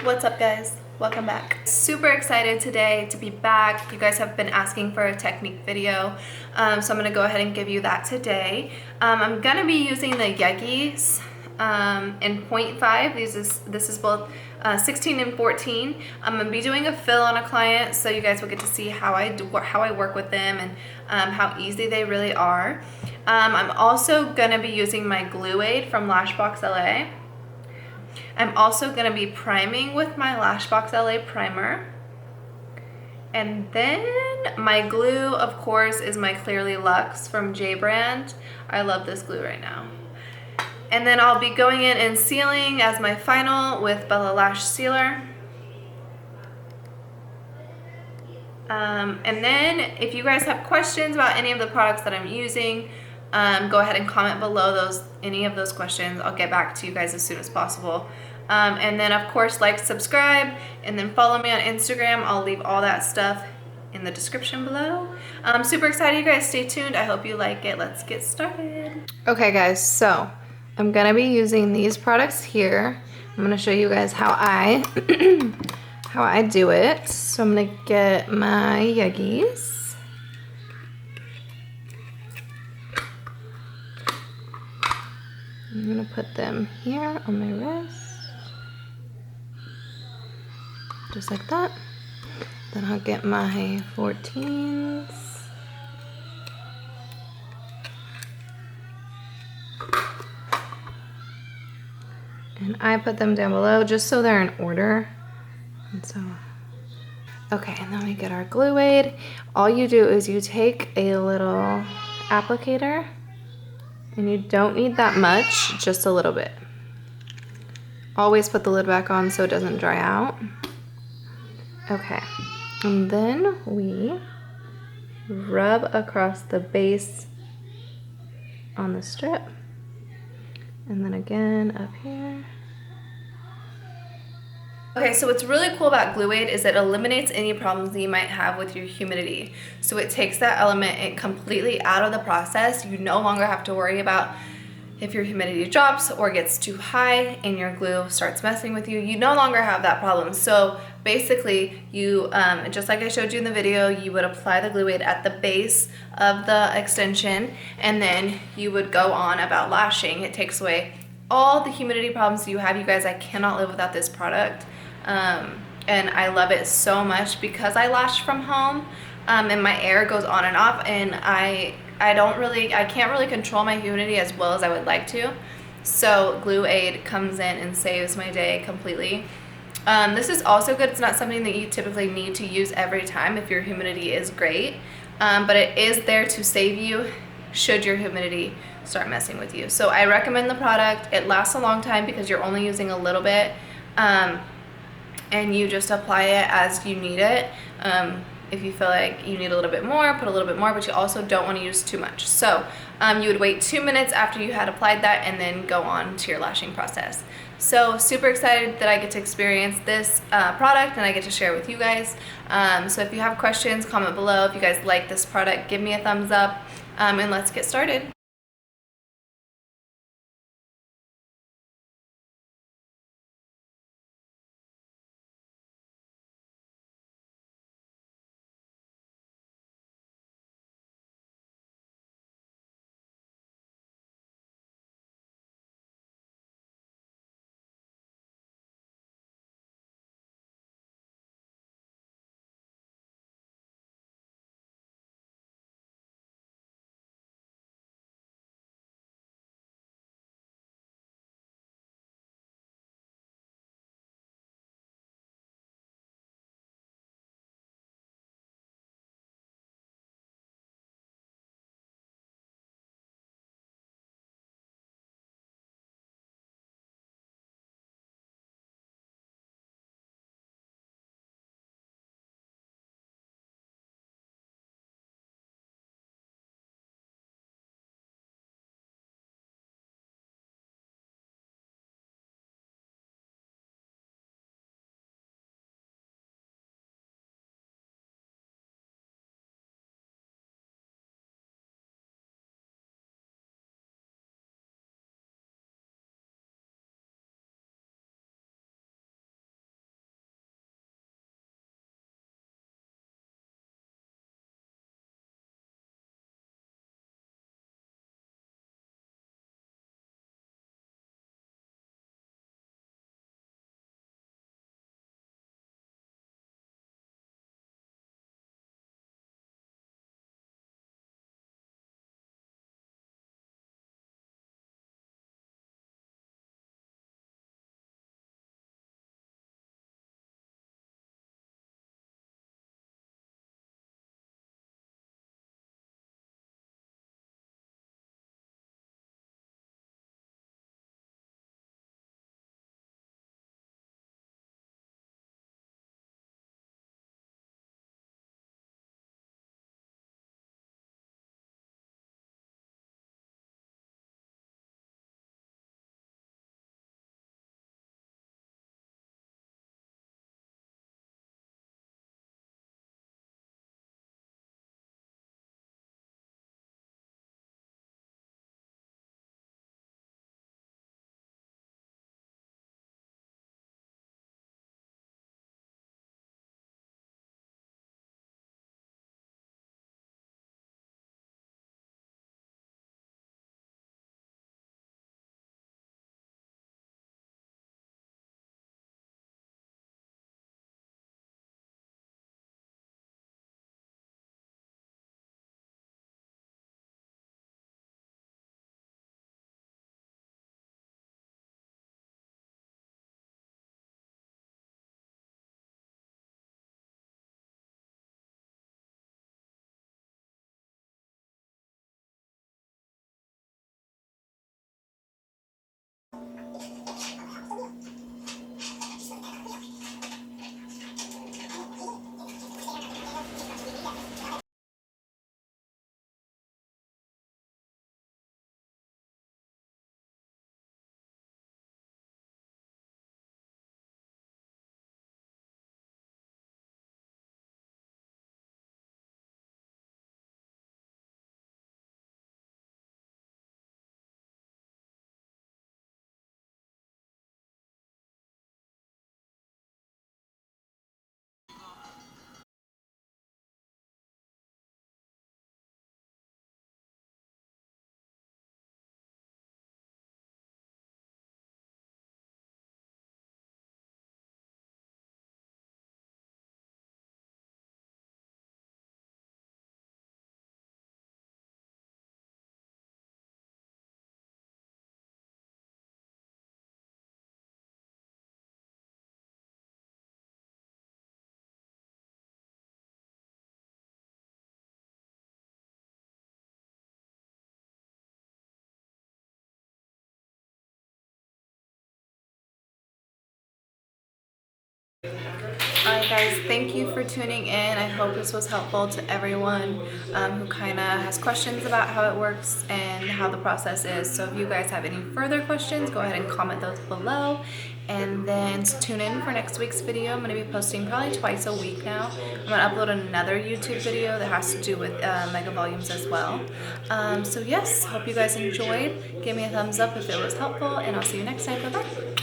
What's up, guys? Welcome back. Super excited today to be back. You guys have been asking for a technique video, so I'm gonna go ahead and give you that today. I'm gonna be using the Yegis in 0.5. This is both 16 and 14. I'm gonna be doing a fill on a client, so you guys will get to see how I work with them and how easy they really are. I'm also gonna be using my glue aid from Lash Box LA. I'm also going to be priming with my Lash Box LA Primer. And then my glue, of course, is my Clearly Luxe from J Brand. I love this glue right now. And then I'll be going in and sealing as my final with Bella Lash Sealer. And then if you guys have questions about any of the products that I'm using, go ahead and comment below any of those questions. I'll get back to you guys as soon as possible. And then of course, like, subscribe, and then follow me on Instagram. I'll leave all that stuff in the description below. I'm super excited, you guys. Stay tuned. I hope you like it. Let's get started. Okay guys, so I'm gonna be using these products here. I'm gonna show you guys how I how I do it. So I'm gonna get my Yegis. I'm gonna put them here on my wrist, just like that. Then I'll get my 14s. And I put them down below just so they're in order. And so, okay, and then we get our glue aid. All you do is you take a little applicator, and you don't need that much, just a little bit. Always put the lid back on so it doesn't dry out. Okay, and then we rub across the base on the strip. And then again up here. Okay, so what's really cool about glue aid is it eliminates any problems that you might have with your humidity. So it takes that element completely out of the process. You no longer have to worry about if your humidity drops or gets too high and your glue starts messing with you. You no longer have that problem. So basically, you just like I showed you in the video, you would apply the glue aid at the base of the extension, and then you would go on about lashing. It takes away all the humidity problems you have. You guys, I cannot live without this product. And I love it so much because I lash from home, and my air goes on and off, and I can't really control my humidity as well as I would like to. So glue aid comes in and saves my day completely. This is also good. It's not something that you typically need to use every time if your humidity is great, but it is there to save you should your humidity start messing with you. So I recommend the product. It lasts a long time because you're only using a little bit, and you just apply it as you need it. If you feel like you need a little bit more, put a little bit more, but you also don't want to use too much. So you would wait 2 minutes after you had applied that and then go on to your lashing process. So super excited that I get to experience this product and I get to share it with you guys. So if you have questions, comment below. If you guys like this product, give me a thumbs up, and let's get started. Alright guys, thank you for tuning in. I hope this was helpful to everyone who kind of has questions about how it works and how the process is. So if you guys have any further questions, go ahead and comment those below. And then tune in for next week's video. I'm going to be posting probably twice a week now. I'm going to upload another YouTube video that has to do with mega volumes as well. So yes, hope you guys enjoyed. Give me a thumbs up if it was helpful, and I'll see you next time. Bye-bye.